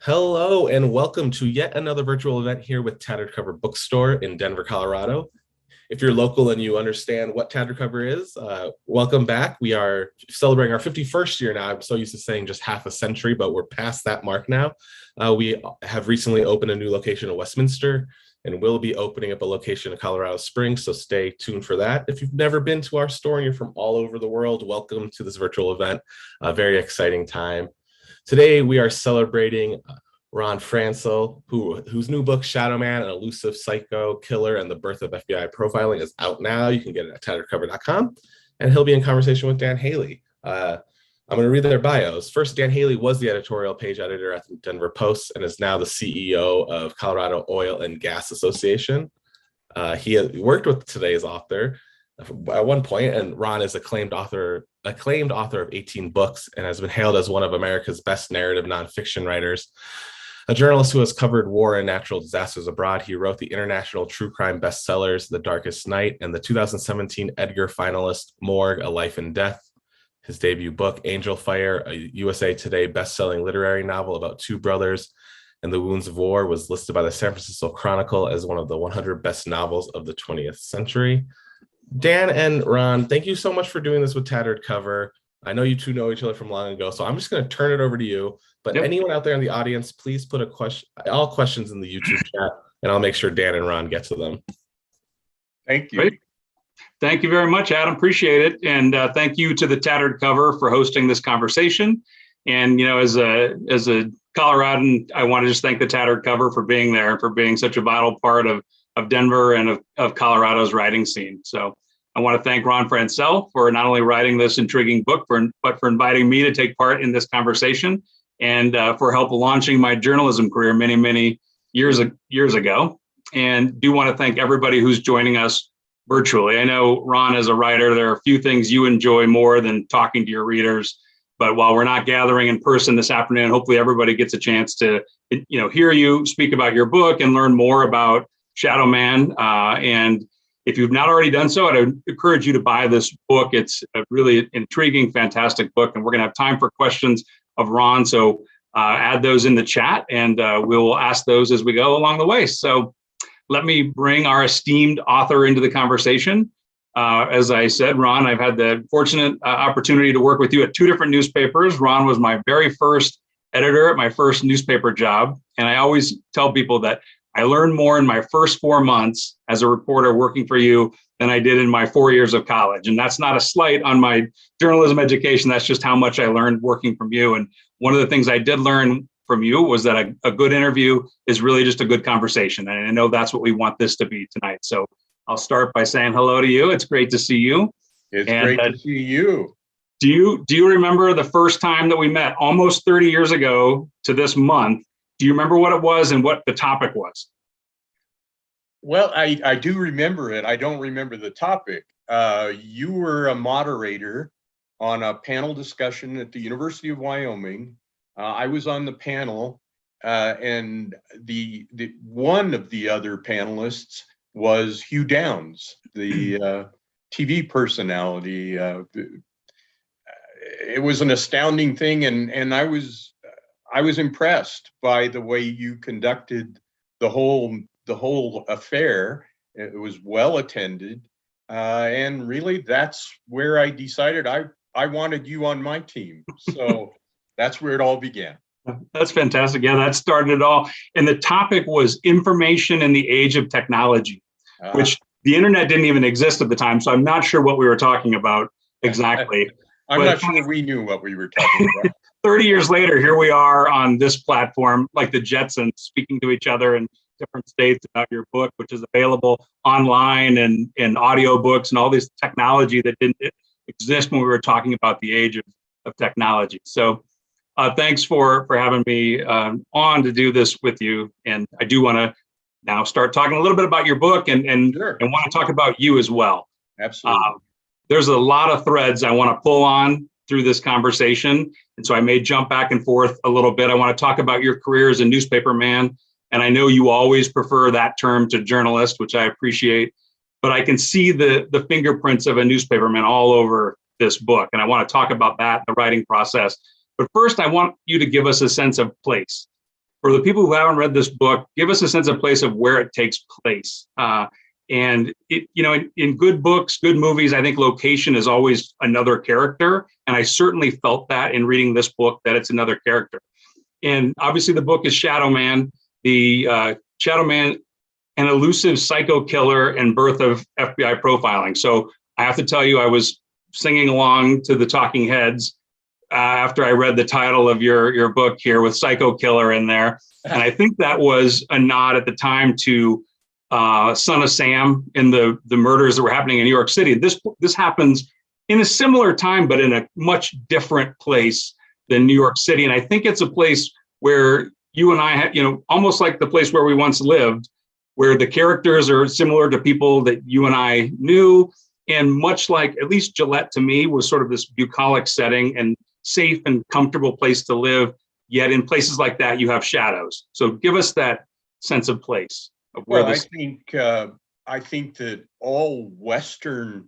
Hello and welcome to yet another virtual event here with Tattered Cover Bookstore in Denver, Colorado. If you're local and you understand what Tattered Cover is, welcome back. We are celebrating our 51st year now. I'm so used to saying just half a century, but we're past that mark now. We have recently opened a new location in Westminster and we'll be opening up a location in Colorado Springs, so stay tuned for that. If you've never been to our store and you're from all over the world, welcome to this virtual event. A very exciting time. Today, we are celebrating Ron Franscell, whose new book, Shadow Man, An Elusive Psycho Killer and the Birth of FBI Profiling, is out now. You can get it at tatteredcover.com. And he'll be in conversation with Dan Haley. I'm going to read their bios. First, Dan Haley was the editorial page editor at the Denver Post and is now the CEO of Colorado Oil and Gas Association. He has worked with today's author at one point, and Ron is acclaimed author of 18 books and has been hailed as one of America's best narrative nonfiction writers. A journalist who has covered war and natural disasters abroad, he wrote the international true crime bestsellers The Darkest Night and the 2017 Edgar finalist Morgue, A Life and Death. His debut book, Angel Fire, a USA Today best-selling literary novel about two brothers and the wounds of war, was listed by the San Francisco Chronicle as one of the 100 best novels of the 20th century. Dan and Ron, thank you so much for doing this with Tattered Cover. I know you two know each other from long ago, so I'm just going to turn it over to you. But Anyone out there in the audience, please put all questions in the YouTube chat, and I'll make sure Dan and Ron get to them. Thank you. Great. Thank you very much, Adam. Appreciate it. And thank you to the Tattered Cover for hosting this conversation. And, you know, as a Coloradan, I want to just thank the Tattered Cover for being there, for being such a vital part of Denver and of Colorado's writing scene. So I want to thank Ron Franscell for not only writing this intriguing book, but for inviting me to take part in this conversation and for help launching my journalism career many, many years ago. And do want to thank everybody who's joining us virtually. I know, Ron, as a writer, there are a few things you enjoy more than talking to your readers. But while we're not gathering in person this afternoon, hopefully everybody gets a chance to, hear you speak about your book and learn more about Shadow Man. And if you've not already done so, I'd encourage you to buy this book. It's a really intriguing, fantastic book. And we're going to have time for questions of Ron. So add those in the chat and we'll ask those as we go along the way. So let me bring our esteemed author into the conversation. As I said, Ron, I've had the fortunate opportunity to work with you at two different newspapers. Ron was my very first editor at my first newspaper job. And I always tell people that I learned more in my first 4 months as a reporter working for you than I did in my 4 years of college. And that's not a slight on my journalism education. That's just how much I learned working from you. And one of the things I did learn from you was that a good interview is really just a good conversation. And I know that's what we want this to be tonight. So I'll start by saying hello to you. It's great to see you. It's great to see you. Do you remember the first time that we met almost 30 years ago to this month? Do you remember what it was and what the topic was? Well, I do remember it. I don't remember the topic. You were a moderator on a panel discussion at the University of Wyoming. I was on the panel, and the one of the other panelists was Hugh Downs, the TV personality. It was an astounding thing, and I was impressed by the way you conducted the whole affair. It was well attended, and really that's where I decided I wanted you on my team. So that's where it all began. That's fantastic. Yeah, that started it all. And the topic was information in the age of technology, which the internet didn't even exist at the time. So I'm not sure what we were talking about exactly. I'm not sure we knew what we were talking about. 30 years later, here we are on this platform, like the Jetsons, speaking to each other in different states about your book, which is available online and in audiobooks and all this technology that didn't exist when we were talking about the age of technology. So thanks for having me on to do this with you. And I do want to now start talking a little bit about your book and Sure. and want to talk about you as well. Absolutely. There's a lot of threads I want to pull on through this conversation. And so I may jump back and forth a little bit. I want to talk about your career as a newspaper man. And I know you always prefer that term to journalist, which I appreciate. But I can see the fingerprints of a newspaperman all over this book. And I want to talk about that, the writing process. But first, I want you to give us a sense of place. for the people who haven't read this book, give us a sense of place of where it takes place. And it, you know, in good books, good movies, I think location is always another character. And I certainly felt that in reading this book, that it's another character. And obviously the book is Shadow Man, Shadow Man, an elusive psycho killer and birth of FBI profiling. So I have to tell you, I was singing along to the Talking Heads after I read the title of your book here with Psycho Killer in there. And I think that was a nod at the time to Son of Sam in the murders that were happening in New York City. This happens in a similar time, but in a much different place than New York City. And I think it's a place where you and I, you know, almost like the place where we once lived, where the characters are similar to people that you and I knew. And much like, at least Gillette to me was sort of this bucolic setting and safe and comfortable place to live. Yet in places like that, you have shadows. So give us that sense of place of where Well, this. I think that all Western,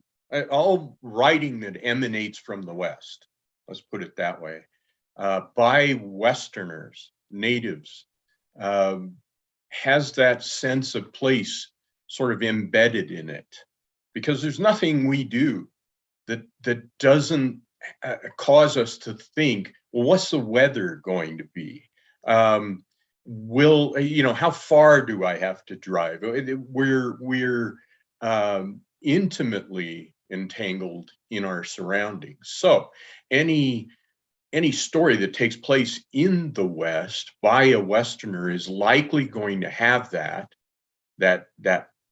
all writing that emanates from the West, let's put it that way, by Westerners, natives, has that sense of place sort of embedded in it, because there's nothing we do that doesn't cause us to think, well, what's the weather going to be? How far do I have to drive? We're intimately entangled in our surroundings. So any story that takes place in the West by a Westerner is likely going to have that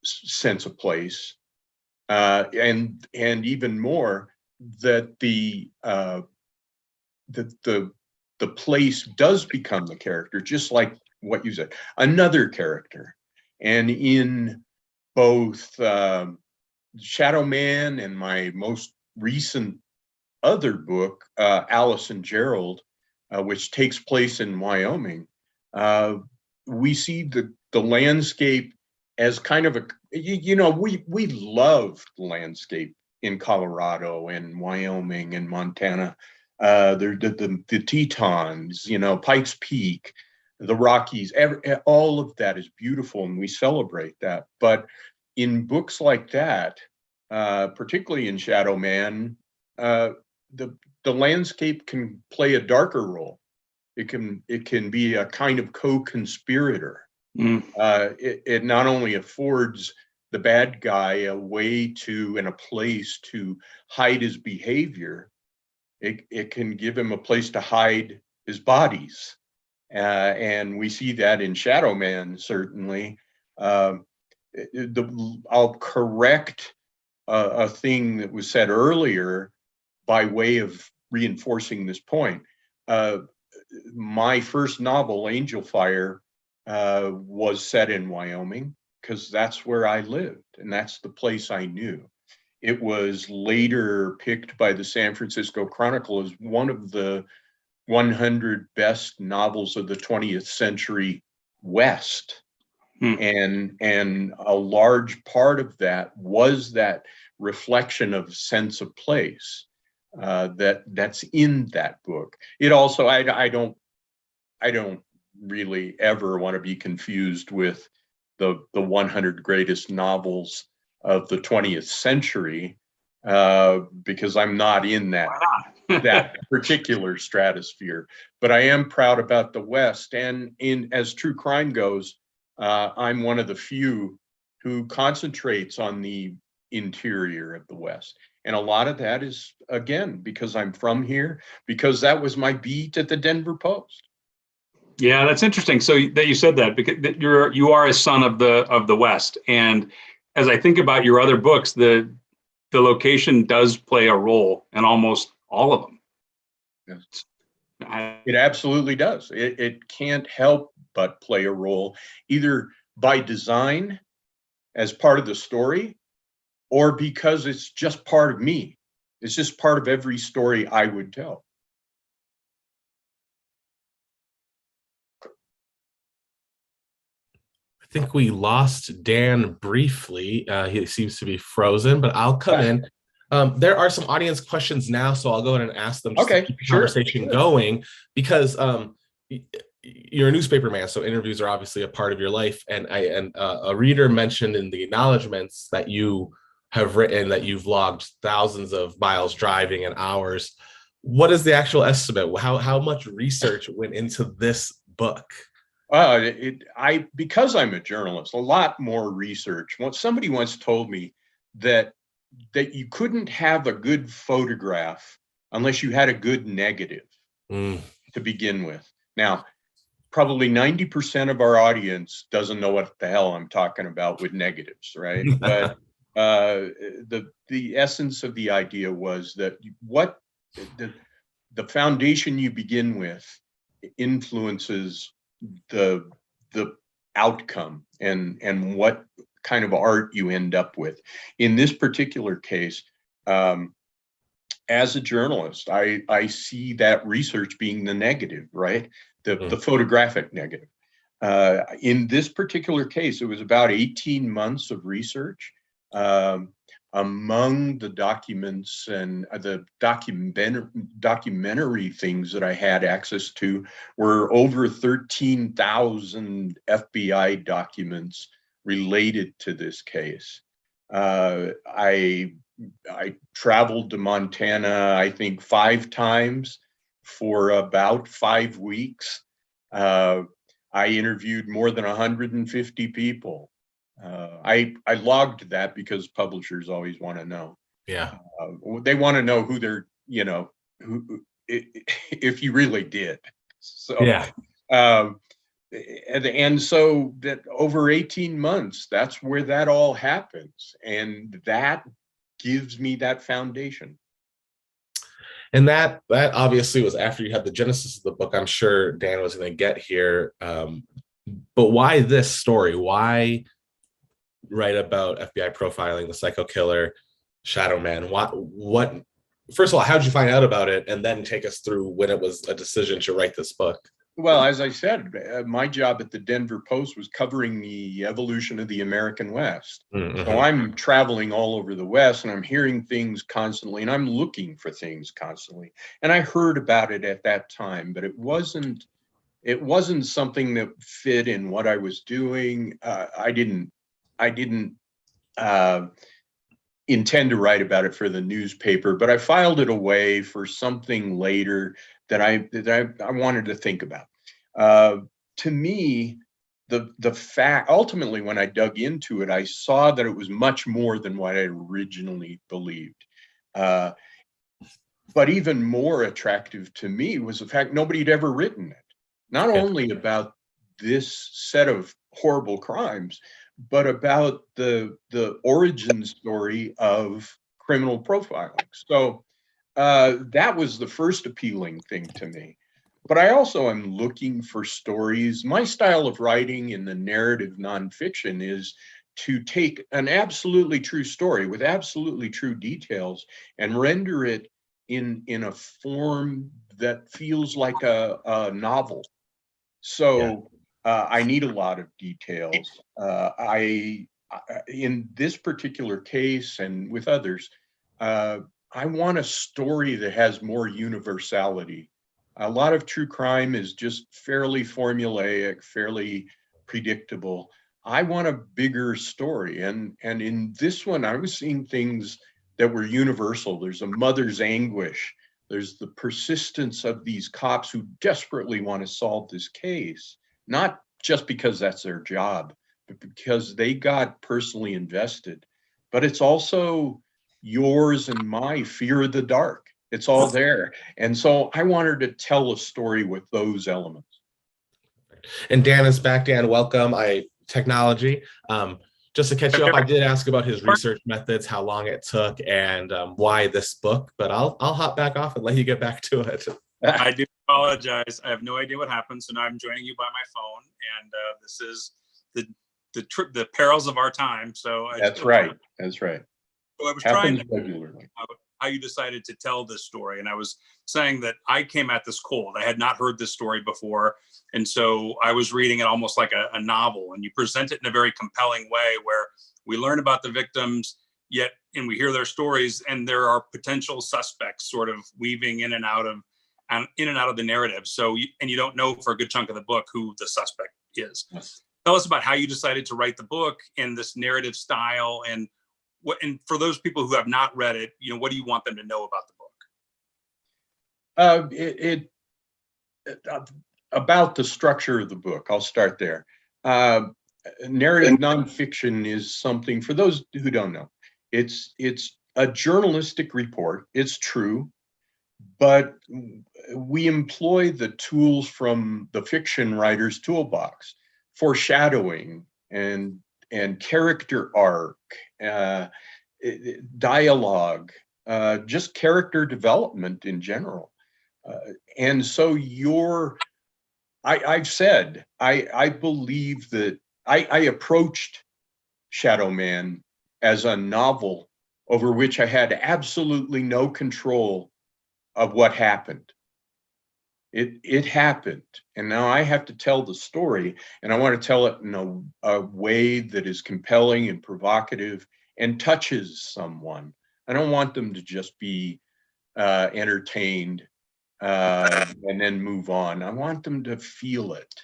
sense of place, and even more, that the place does become the character, just like what you said, another character. And in both Shadow Man and my most recent other book, Alice and Gerald, which takes place in Wyoming, we see the landscape as kind of we love the landscape in Colorado and Wyoming and Montana. The Tetons, Pikes Peak, the Rockies, all of that is beautiful, and we celebrate that. But in books like that, particularly in Shadow Man, the landscape can play a darker role. It can be a kind of co-conspirator. It not only affords the bad guy a way to and a place to hide his behavior, it can give him a place to hide his bodies. And we see that in Shadow Man, certainly. I'll correct a thing that was said earlier by way of reinforcing this point. My first novel, Angel Fire, was set in Wyoming because that's where I lived and that's the place I knew. It was later picked by the San Francisco Chronicle as one of the 100 best novels of the 20th century West. And a large part of that was that reflection of sense of place that's in that book. It also, I don't really ever want to be confused with the 100 greatest novels of the 20th century, because I'm not in that particular stratosphere. But I am proud about the West, and as true crime goes, I'm one of the few who concentrates on the interior of the West. And a lot of that is, again, because I'm from here, because that was my beat at the Denver Post. Yeah, that's interesting. So that you said that, because you are a son of the West, and as I think about your other books, the location does play a role in almost all of them. Yes. It absolutely does. It can't help but play a role, either by design as part of the story, or because it's just part of me. It's just part of every story I would tell. I think we lost Dan briefly. He seems to be frozen, but I'll come in. There are some audience questions now, so I'll go ahead and ask them just to keep the conversation going, because you're a newspaper man, so interviews are obviously a part of your life. And a reader mentioned in the acknowledgments that you have written that you've logged thousands of miles driving and hours. What is the actual estimate? How much research went into this book? Because I'm a journalist, a lot more research. Somebody once told me that you couldn't have a good photograph unless you had a good negative to begin with. Now, probably 90% of our audience doesn't know what the hell I'm talking about with negatives, right? But the essence of the idea was that the foundation you begin with influences the outcome and what kind of art you end up with. In this particular case, as a journalist, I see that research being the negative, right? The photographic negative. In this particular case, it was about 18 months of research. Among the documents and the documentary things that I had access to were over 13,000 FBI documents related to this case. I traveled to Montana, I think 5 times for about 5 weeks. I interviewed more than 150 people. I logged that because publishers always want to know. Yeah. They want to know who they're, if you really did. So, yeah. And so that over 18 months, that's where that all happens. And that gives me that foundation. And that obviously was after you had the genesis of the book. I'm sure Dan was going to get here. But why this story? Why write about FBI profiling, the psycho killer, Shadow Man? What? First of all, how did you find out about it? And then take us through when it was a decision to write this book. Well, as I said, my job at the Denver Post was covering the evolution of the American West. Mm-hmm. So I'm traveling all over the West and I'm hearing things constantly and I'm looking for things constantly. And I heard about it at that time, but it wasn't something that fit in what I was doing. I didn't intend to write about it for the newspaper, but I filed it away for something later that I wanted to think about. To me, the fact, ultimately, when I dug into it, I saw that it was much more than what I originally believed. But even more attractive to me was the fact nobody had ever written it. Not only about this set of horrible crimes, but about the origin story of criminal profiling. So that was the first appealing thing to me. But I also am looking for stories. My style of writing in the narrative nonfiction is to take an absolutely true story with absolutely true details and render it in a form that feels like a novel. So I need a lot of details. In this particular case and with others, I want a story that has more universality. A lot of true crime is just fairly formulaic, fairly predictable. I want a bigger story. And in this one, I was seeing things that were universal. There's a mother's anguish. There's the persistence of these cops who desperately want to solve this case, not just because that's their job, but because they got personally invested. But it's also yours and my fear of the dark. It's all there. And so I wanted to tell a story with those elements. And Dan is back. Dan, welcome. Technology. Just to catch you up, I did ask about his research methods, how long it took, and why this book, but I'll hop back off and let you get back to it. I do apologize. I have no idea what happened, so now I'm joining you by my phone, and this is the Perils of Our Time. So That's right. That's right. So I was trying to how you decided to tell this story, and I was saying that I came at this cold. I had not heard this story before, and so I was reading it almost like a novel, and you present it in a very compelling way where we learn about the victims, and we hear their stories, and there are potential suspects sort of weaving in and out of in and out of the narrative. So, and you don't know for a good chunk of the book who the suspect is. Yes. Tell us about how you decided to write the book and this narrative style, and what, and for those people who have not read it, what do you want them to know about the book? About the structure of the book, I'll start there. Narrative nonfiction is something, for those who don't know, it's a journalistic report. It's true, but we employ the tools from the fiction writer's toolbox: foreshadowing and character arc, dialogue, just character development in general. And so I've said, I believe that I approached Shadow Man as a novel over which I had absolutely no control of what happened. It happened, and now I have to tell the story, and I want to tell it in a way that is compelling and provocative and touches someone. I don't want them to just be entertained and then move on. I want them to feel it.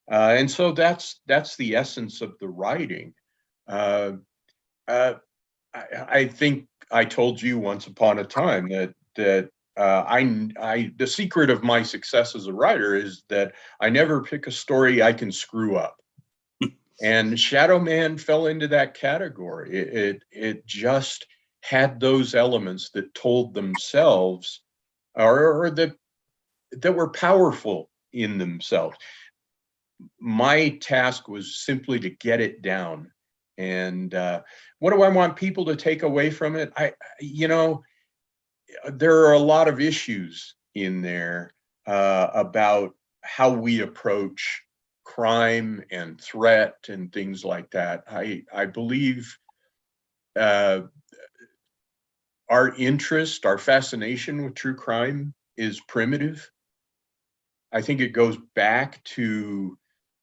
And so that's the essence of the writing. I think I told you once upon a time that the secret of my success as a writer is that I never pick a story I can screw up. And Shadow Man fell into that category. It just had those elements that told themselves, or that were powerful in themselves. My task was simply to get it down. And what do I want people to take away from it? There are a lot of issues in there about how we approach crime and threat and things like that. I believe our interest, our fascination with true crime is primitive. I think it goes back to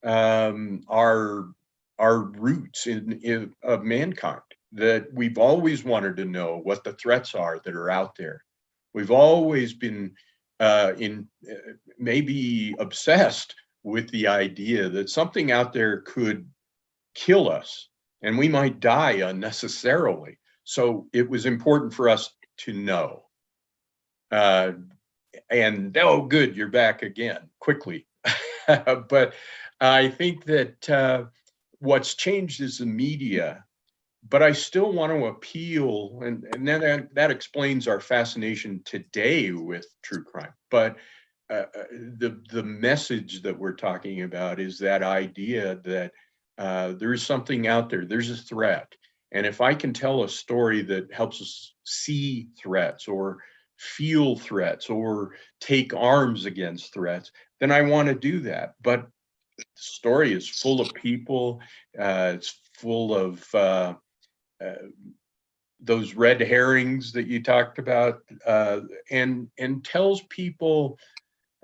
our roots of mankind, that we've always wanted to know what the threats are that are out there. We've always been maybe obsessed with the idea that something out there could kill us and we might die unnecessarily. So it was important for us to know. And oh, good, you're back again quickly. But I think that what's changed is the media, but I still want to appeal, and then that explains our fascination today with true crime. But the message that we're talking about is that idea that there is something out there, there's a threat. And if I can tell a story that helps us see threats or feel threats or take arms against threats, then I want to do that. But the story is full of people. It's full of those red herrings that you talked about, and tells people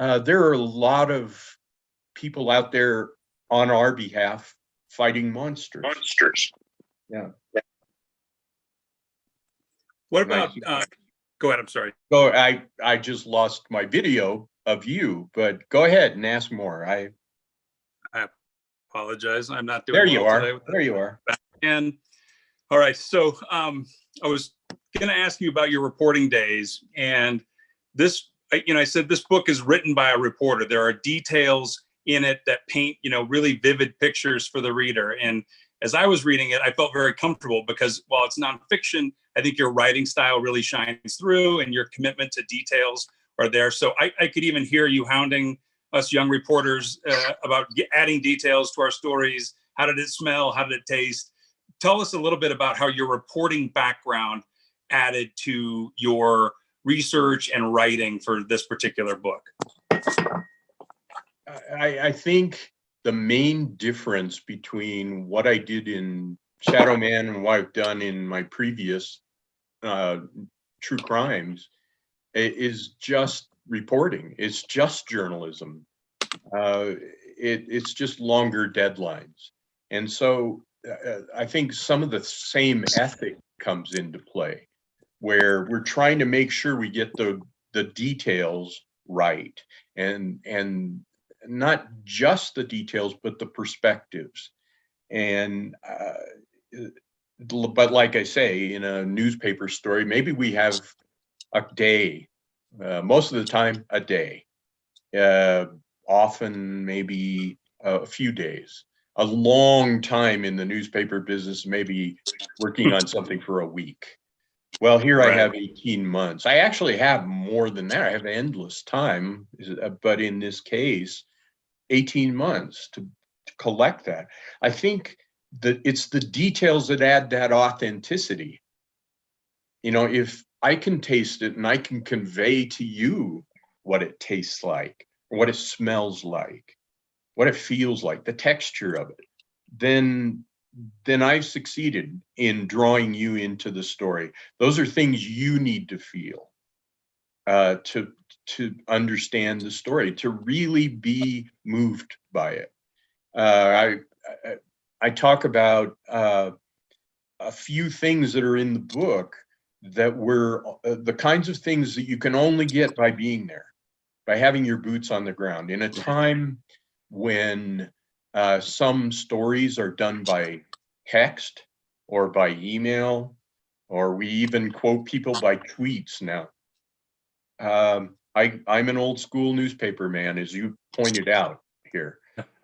there are a lot of people out there on our behalf fighting monsters. Yeah. What about? Go ahead. I'm sorry. Go. I just lost my video of you, but go ahead and ask more. I apologize. I'm not doing. There you well are. Today there you are. And all right. So I was going to ask you about your reporting days, and this. I said this book is written by a reporter. There are details in it that paint, really vivid pictures for the reader. And as I was reading it, I felt very comfortable because while it's nonfiction, I think your writing style really shines through and your commitment to details are there. So I could even hear you hounding us young reporters about adding details to our stories. How did it smell? How did it taste? Tell us a little bit about how your reporting background added to your research and writing for this particular book. I think the main difference between what I did in Shadow Man and what I've done in my previous true crimes is just reporting. It's just journalism. It's just longer deadlines. And so I think some of the same ethic comes into play, where we're trying to make sure we get the details right, and not just the details, but the perspectives. And but like I say, in a newspaper story, maybe we have a day, most of the time a day, often maybe a few days. A long time in the newspaper business, maybe working on something for a week. Well, here I have 18 months. I actually have more than that. I have endless time, but in this case, 18 months to collect that. I think that it's the details that add that authenticity. You know, if I can taste it and I can convey to you what it tastes like, or what it smells like, what it feels like, the texture of it, then I've succeeded in drawing you into the story. Those are things you need to feel to understand the story, to really be moved by it. I talk about a few things that are in the book that were the kinds of things that you can only get by being there, by having your boots on the ground in a time when some stories are done by text or by email, or we even quote people by tweets now. I'm an old school newspaper man, as you pointed out here.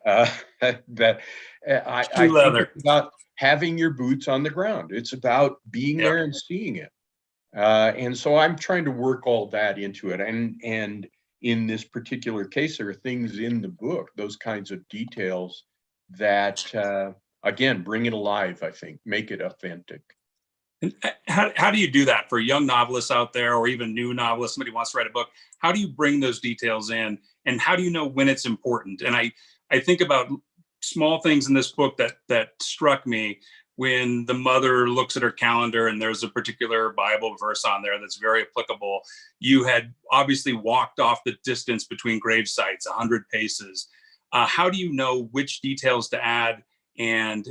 That I think it's about having your boots on the ground. It's about being there and seeing it. And so I'm trying to work all that into it. And in this particular case, there are things in the book, those kinds of details that, again, bring it alive, I think, make it authentic. And how do you do that for young novelists out there, or even new novelists, somebody wants to write a book? How do you bring those details in, and how do you know when it's important? And I think about small things in this book that struck me. When the mother looks at her calendar and there's a particular Bible verse on there that's very applicable, you had obviously walked off the distance between grave sites, 100 paces. How do you know which details to add, and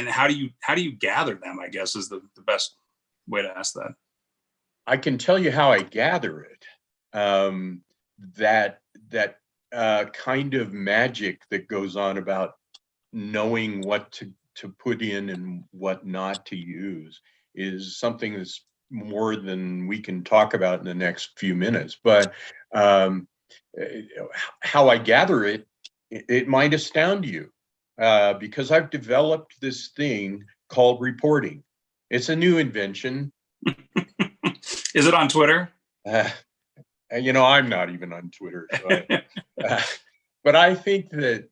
how do you gather them, I guess, is the best way to ask that. I can tell you how I gather it. That kind of magic that goes on about knowing what to put in and what not to use is something that's more than we can talk about in the next few minutes. But how I gather it, it might astound you, because I've developed this thing called reporting. It's a new invention. Is it on Twitter? I'm not even on Twitter. So but I think that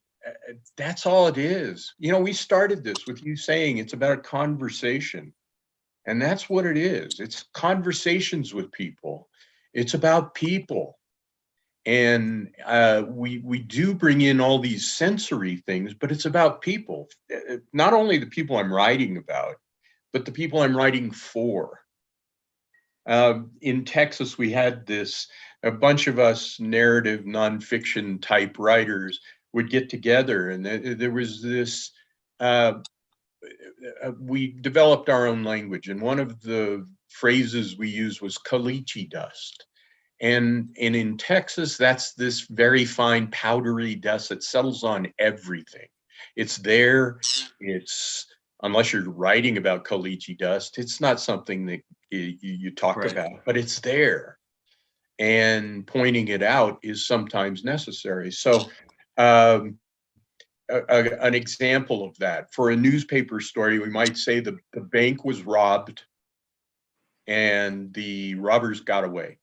that's all it is. We started this with you saying it's about a conversation, and that's what it is. It's conversations with people. It's about people. And we do bring in all these sensory things, but it's about people. Not only the people I'm writing about, but the people I'm writing for. In Texas, we had a bunch of us narrative nonfiction type writers would get together, and there was this, we developed our own language, and one of the phrases we used was caliche dust. And in Texas, that's this very fine powdery dust that settles on everything. It's there. Unless you're writing about caliche dust, it's not something that you talk about, but it's there. And pointing it out is sometimes necessary. So an example of that, for a newspaper story, we might say the bank was robbed and the robbers got away.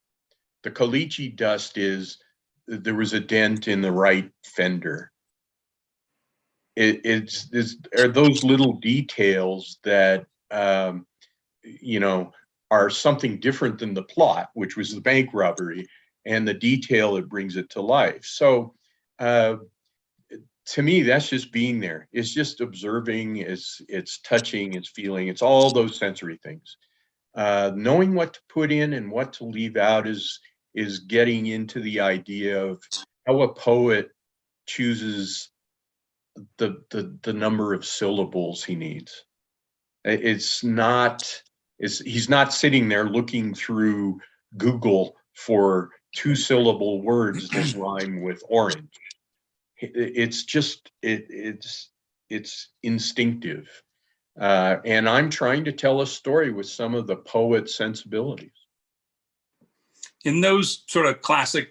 The caliche dust is there was a dent in the right fender. It's those little details that are something different than the plot, which was the bank robbery, and the detail that brings it to life. So to me, that's just being there. It's just observing, it's touching, it's feeling, it's all those sensory things. Knowing what to put in and what to leave out is getting into the idea of how a poet chooses the number of syllables he needs. He's not sitting there looking through Google for 2-syllable words that rhyme with orange. It's just, it's instinctive. And I'm trying to tell a story with some of the poet's sensibilities. In those sort of classic,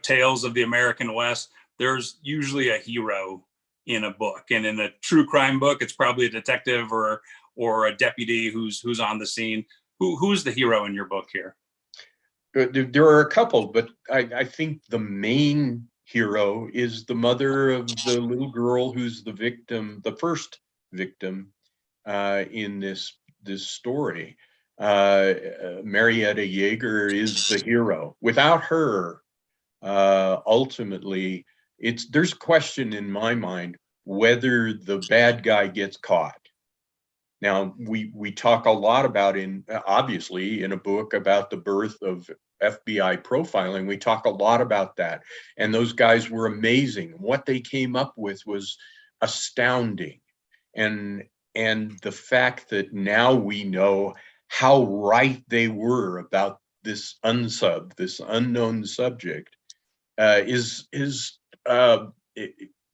tales of the American West, there's usually a hero in a book. And in a true crime book, it's probably a detective or a deputy who's on the scene. Who's the hero in your book here? There are a couple, but I think the main hero is the mother of the little girl who's the victim, the first victim in this story. Marietta Yeager is the hero. Without her, ultimately, there's a question in my mind whether the bad guy gets caught. Now, we talk a lot about obviously in a book about the birth of FBI profiling, we talk a lot about that. And those guys were amazing. What they came up with was astounding. And the fact that now we know how right they were about this unknown subject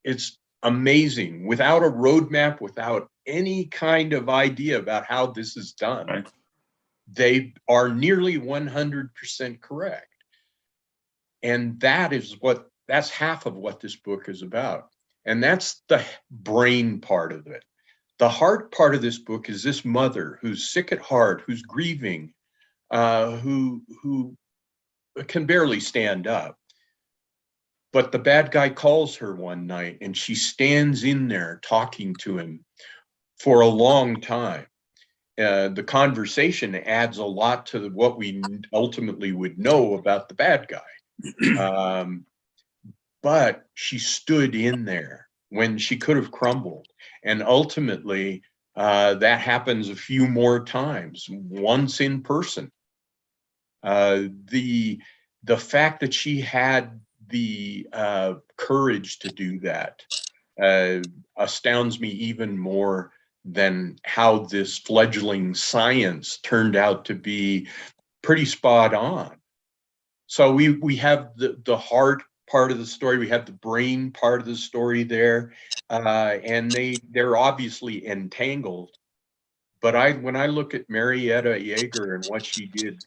it's amazing. Without a roadmap, without any kind of idea about how this is done, right, they are nearly 100% correct. And that's half of what this book is about. And that's the brain part of it. The heart part of this book is this mother who's sick at heart, who's grieving, who can barely stand up. But the bad guy calls her one night and she stands in there talking to him for a long time. The conversation adds a lot to what we ultimately would know about the bad guy. But she stood in there when she could have crumbled. And ultimately, that happens a few more times, once in person. The fact that she had the courage to do that astounds me even more than how this fledgling science turned out to be pretty spot on. So we have the heart part of the story, we have the brain part of the story there, and they're obviously entangled. But when I look at Marietta Yeager and what she did,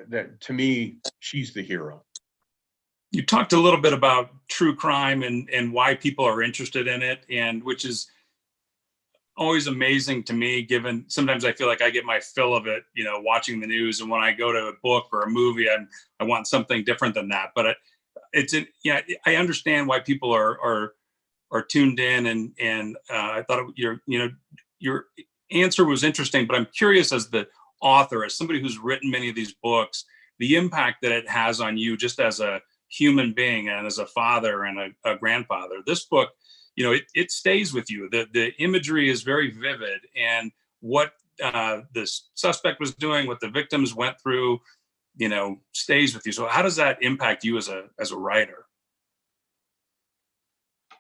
that to me, she's the hero. You talked a little bit about true crime and why people are interested in it, and which is always amazing to me, given sometimes I feel like I get my fill of it, watching the news. And when I go to a book or a movie, I want something different than that. But I understand why people are tuned in, and I thought your answer was interesting. But I'm curious, as the author, as somebody who's written many of these books, the impact that it has on you just as a human being and as a father and a grandfather. This book, it stays with you. The imagery is very vivid, and what the suspect was doing, what the victims went through, stays with you. So how does that impact you as a writer?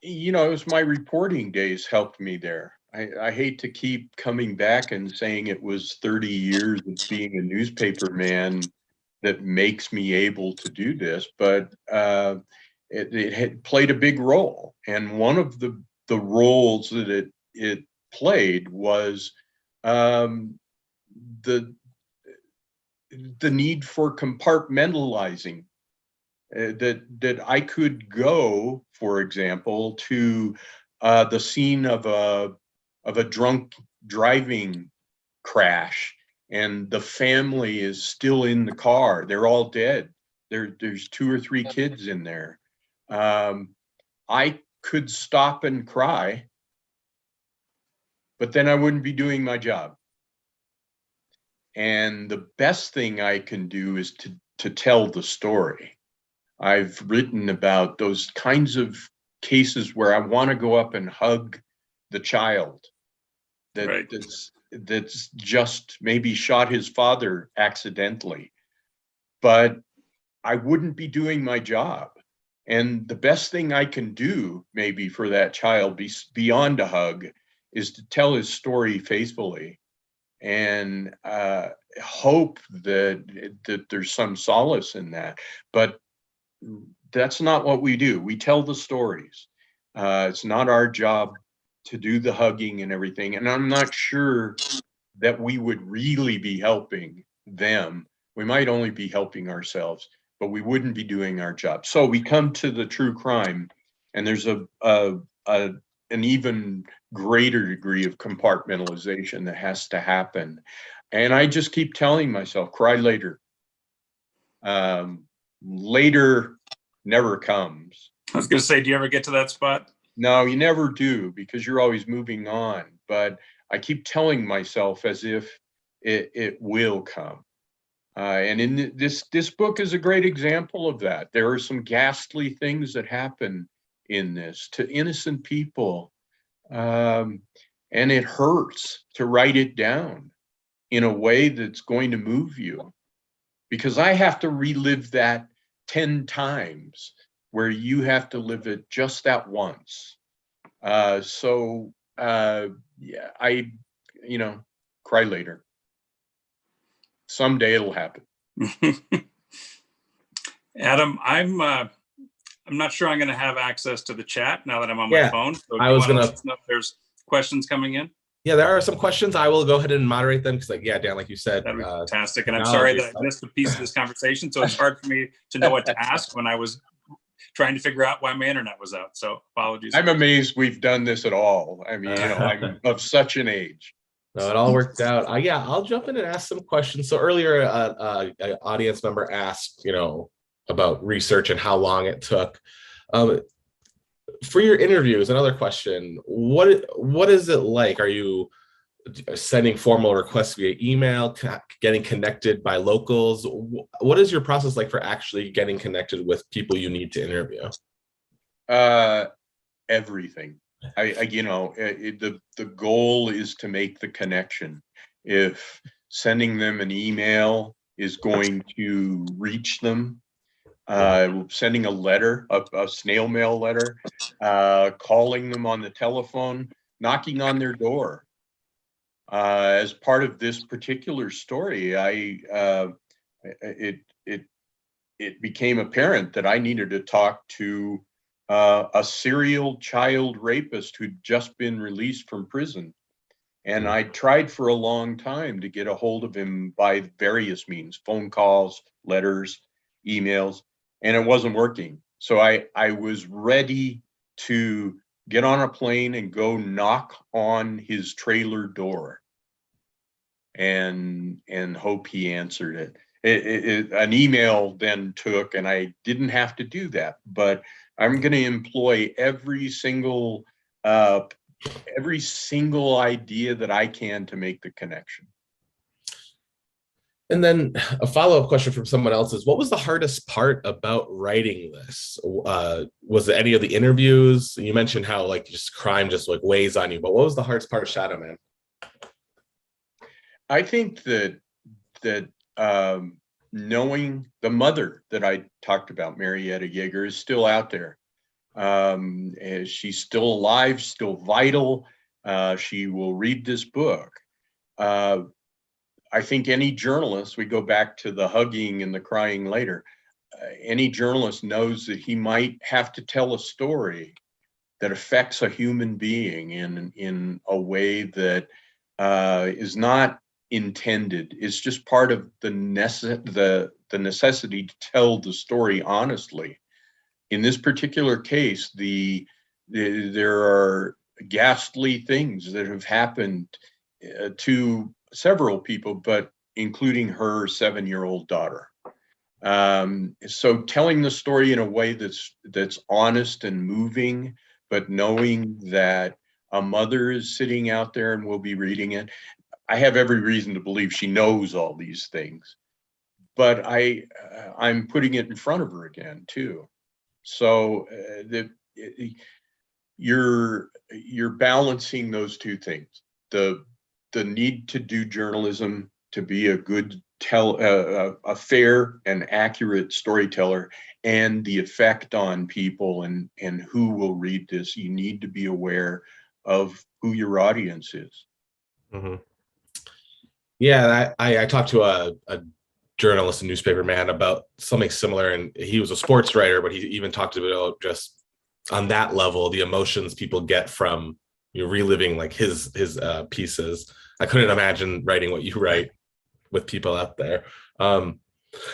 It was my reporting days helped me there. I hate to keep coming back and saying it was 30 years of being a newspaper man that makes me able to do this, but it had played a big role. And one of the roles that it played was the need for compartmentalizing. That I could go, for example, to the scene of a drunk driving crash, and the family is still in the car. They're all dead. There's 2 or 3 kids in there. I could stop and cry, but then I wouldn't be doing my job. And the best thing I can do is to tell the story. I've written about those kinds of cases where I want to go up and hug the child that's just maybe shot his father accidentally, but I wouldn't be doing my job. And the best thing I can do maybe for that child beyond a hug is to tell his story faithfully. And hope that there's some solace in that, but that's not what we do. We tell the stories. It's not our job to do the hugging and everything. And I'm not sure that we would really be helping them. We might only be helping ourselves, but we wouldn't be doing our job. So we come to the true crime, and there's an even greater degree of compartmentalization that has to happen. And I just keep telling myself, cry later. Later never comes. I was going to say, do you ever get to that spot? No, you never do, because you're always moving on. But I keep telling myself as if it will come. And in this book is a great example of that. There are some ghastly things that happen in this to innocent people. And it hurts to write it down in a way that's going to move you, because I have to relive that 10 times where you have to live it just that once. Yeah, cry later. Someday it'll happen. Adam, I'm not sure I'm going to have access to the chat now that I'm on my phone. So I was going to know if there's questions coming in. Yeah, there are some questions. I will go ahead and moderate them because, Dan, like you said, that'd be fantastic. And I'm sorry that I missed a piece of this conversation, so it's hard for me to know what to ask when I was trying to figure out why my internet was out. So apologies. I'm amazed we've done this at all. I mean, I'm of such an age. No, it all worked out. I'll jump in and ask some questions. So earlier, an audience member asked, about research and how long it took. For your interviews, another question, what is it like? Are you sending formal requests via email, getting connected by locals? What is your process like for actually getting connected with people you need to interview? Everything. The goal is to make the connection. If sending them an email is going to reach them, sending a letter, a snail mail letter, calling them on the telephone, knocking on their door. As part of this particular story, it became apparent that I needed to talk to a serial child rapist who'd just been released from prison. And I tried for a long time to get a hold of him by various means, phone calls, letters, emails, and it wasn't working. So I was ready to get on a plane and go knock on his trailer door and hope he answered it. An email then took, and I didn't have to do that, but I'm going to employ every single idea that I can to make the connection. And then a follow-up question from someone else is, what was the hardest part about writing this? Was it any of the interviews? You mentioned how just crime just weighs on you, but what was the hardest part of Shadow Man? I think that knowing the mother that I talked about, Marietta Yeager, is still out there. She's still alive, still vital. She will read this book. I think any journalist, we go back to the hugging and the crying later, any journalist knows that he might have to tell a story that affects a human being in a way that is not intended. It's just part of the necessity to tell the story honestly. In this particular case, there are ghastly things that have happened to several people, but including her 7-year-old daughter. So telling the story in a way that's honest and moving, but knowing that a mother is sitting out there and will be reading it. I have every reason to believe she knows all these things, but I'm putting it in front of her again too. So you're balancing those two things: the need to do journalism, to be a good a fair and accurate storyteller, and the effect on people and who will read this. You need to be aware of who your audience is. Mm-hmm. Yeah, I talked to a journalist and newspaper man about something similar, and he was a sports writer, but he even talked about just on that level the emotions people get from reliving like his pieces. I couldn't imagine writing what you write with people out there. Um,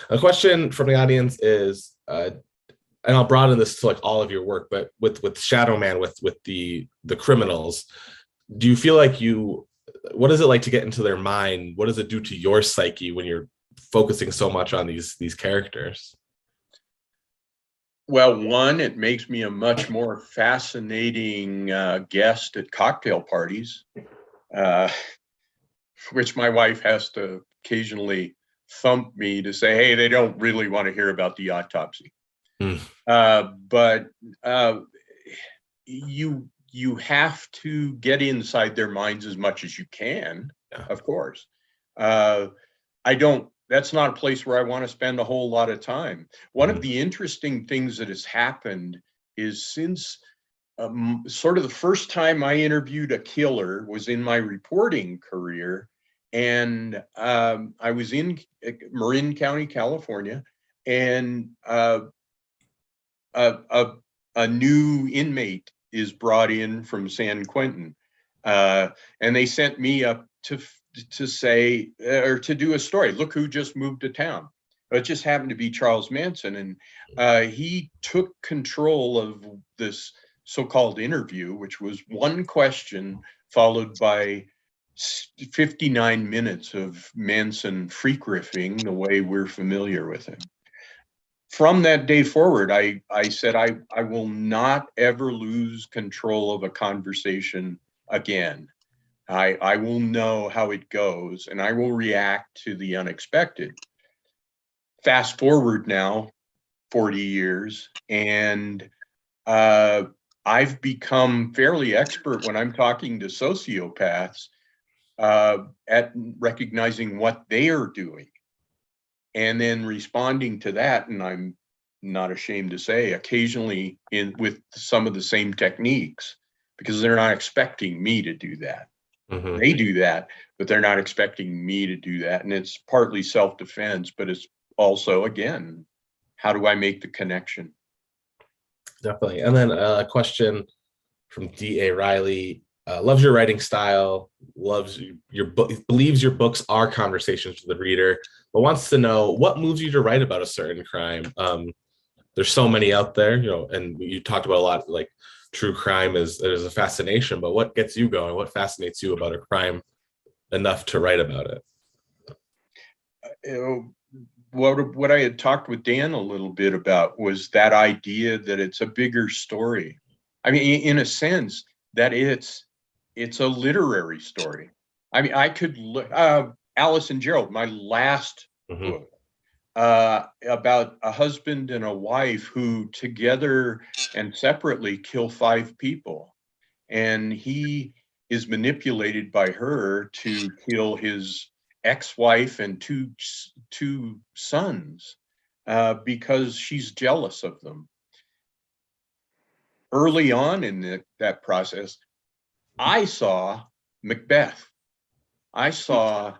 a question from the audience is, and I'll broaden this to like all of your work, but with Shadow Man, with the criminals, do you feel like what is it like to get into their mind? What does it do to your psyche when you're focusing so much on these characters? Well, one, it makes me a much more fascinating guest at cocktail parties, uh, which my wife has to occasionally thump me to say, hey, they don't really want to hear about the autopsy. Mm. But you have to get inside their minds as much as you can, Yeah. of course. That's not a place where I want to spend a whole lot of time. One of the interesting things that has happened is since sort of the first time I interviewed a killer was in my reporting career. And I was in Marin County, California, and a new inmate is brought in from San Quentin. And they sent me up to say, or to do a story. Look who just moved to town. It just happened to be Charles Manson. And he took control of this so-called interview, which was one question followed by 59 minutes of Manson freak riffing the way we're familiar with him. From that day forward, I said, I will not ever lose control of a conversation again. I will know how it goes, and I will react to the unexpected. Fast forward now 40 years, and I've become fairly expert when I'm talking to sociopaths at recognizing what they are doing and then responding to that. And I'm not ashamed to say occasionally with some of the same techniques, because they're not expecting me to do that. Mm-hmm. They do that, but they're not expecting me to do that. And it's partly self-defense, but it's also, again, how do I make the connection? Definitely. And then a question from D.A. Riley. Loves your writing style, loves your book, believes your books are conversations with the reader, but wants to know what moves you to write about a certain crime. There's so many out there, and you talked about a lot, like true crime is a fascination, but what gets you going? What fascinates you about a crime enough to write about it? What I had talked with Dan a little bit about was that idea that it's a bigger story. I mean, in a sense, that it's a literary story. I mean, I could look, Alice and Gerald, my last book, about a husband and a wife who together and separately kill 5 people. And he is manipulated by her to kill his ex-wife and two sons because she's jealous of them. Early on in that process, I saw Macbeth. I saw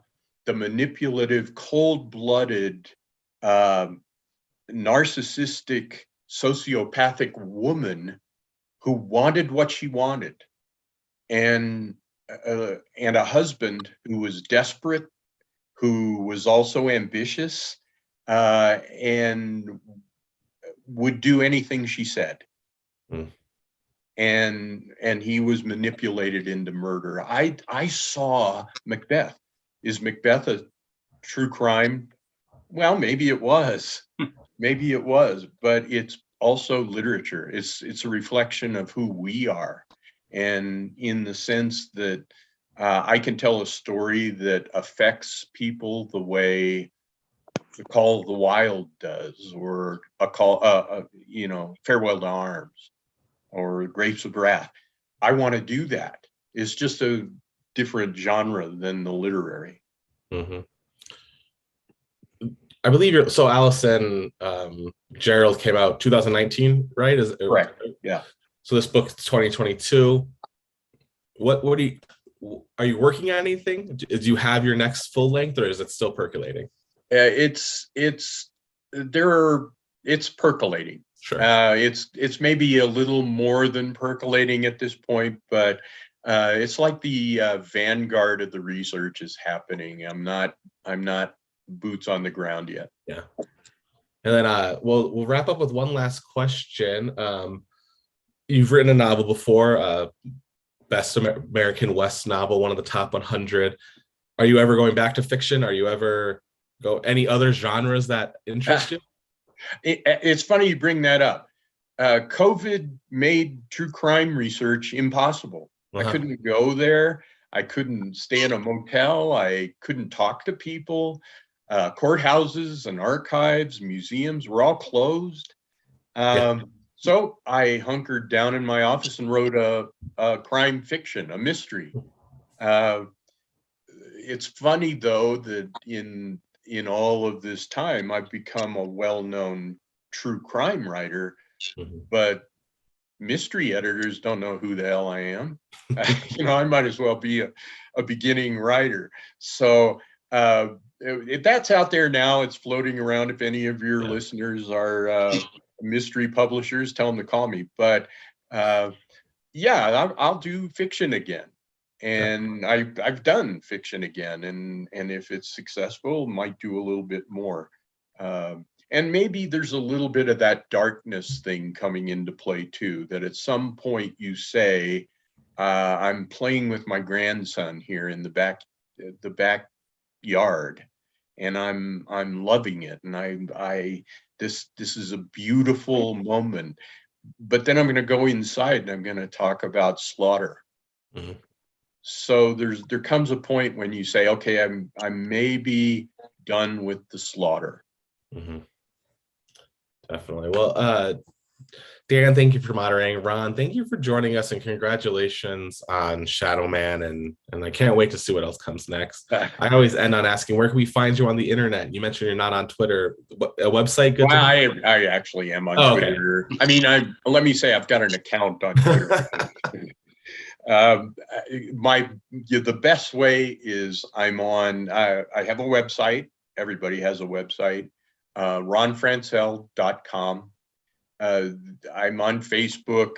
the manipulative, cold-blooded, narcissistic, sociopathic woman who wanted what she wanted, and a husband who was desperate, who was also ambitious, and would do anything she said. Mm. And he was manipulated into murder. I saw Macbeth. Is Macbeth a true crime? Well, maybe it was. Maybe it was, but it's also literature. It's a reflection of who we are. And in the sense that I can tell a story that affects people the way The Call of the Wild does, or Farewell to Arms, or Grapes of Wrath. I want to do that. It's just a different genre than the literary. Mm-hmm. I believe so Allison Gerald came out 2019, right? Correct. Yeah. So this book is 2022. What are you working on anything? Do you have your next full length, or is it still percolating? It's percolating. Sure. It's maybe a little more than percolating at this point, but it's like the vanguard of the research is happening. I'm not boots on the ground yet. Yeah. And then we'll wrap up with one last question. You've written a novel before, Best American West novel, one of the top 100. Are you ever going back to fiction? Are you ever any other genres that interest you? It's funny you bring that up. COVID made true crime research impossible. I couldn't go there. I couldn't stay in a motel. I couldn't talk to people. Courthouses and archives, museums were all closed. So I hunkered down in my office and wrote a crime fiction, a mystery. It's funny, though, that in all of this time, I've become a well-known true crime writer, but mystery editors don't know who the hell I am. I might as well be a beginning writer. So if that's out there now, it's floating around. If any of your listeners are mystery publishers, tell them to call me. But I'll do fiction again. And I've done fiction again, and if it's successful, might do a little bit more. And maybe there's a little bit of that darkness thing coming into play too, that at some point you say, I'm playing with my grandson here in the backyard, and I'm loving it, and this is a beautiful moment. But then I'm going to go inside and I'm going to talk about slaughter. So there comes a point when you say, okay, I'm maybe done with the slaughter. Definitely. Well, Dan, thank you for moderating. Ron, thank you for joining us, and congratulations on Shadow Man. And I can't wait to see what else comes next. I always end on asking, where can we find you on the internet? You mentioned you're not on Twitter. A website? Good. Well, I actually am on Twitter. Okay. I mean, let me say I've got an account on Twitter. The best way is I'm on. I have a website. Everybody has a website. RonFranscell.com. I'm on Facebook.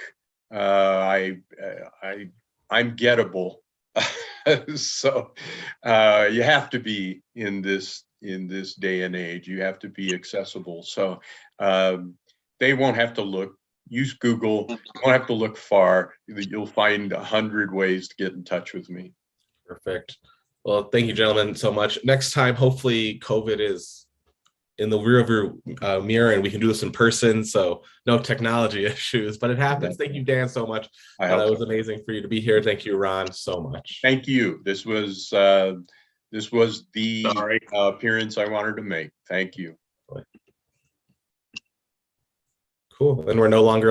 I'm gettable. So you have to be in this day and age. You have to be accessible. So they won't have to look. Use Google. You won't have to look far. You'll find 100 ways to get in touch with me. Perfect. Well, thank you, gentlemen, so much. Next time, hopefully COVID is in the rearview mirror and we can do this in person. So no technology issues, but it happens. Thank you, Dan, so much. It was amazing for you to be here. Thank you, Ron, so much. Thank you. This was the appearance I wanted to make. Thank you. Cool. And we're no longer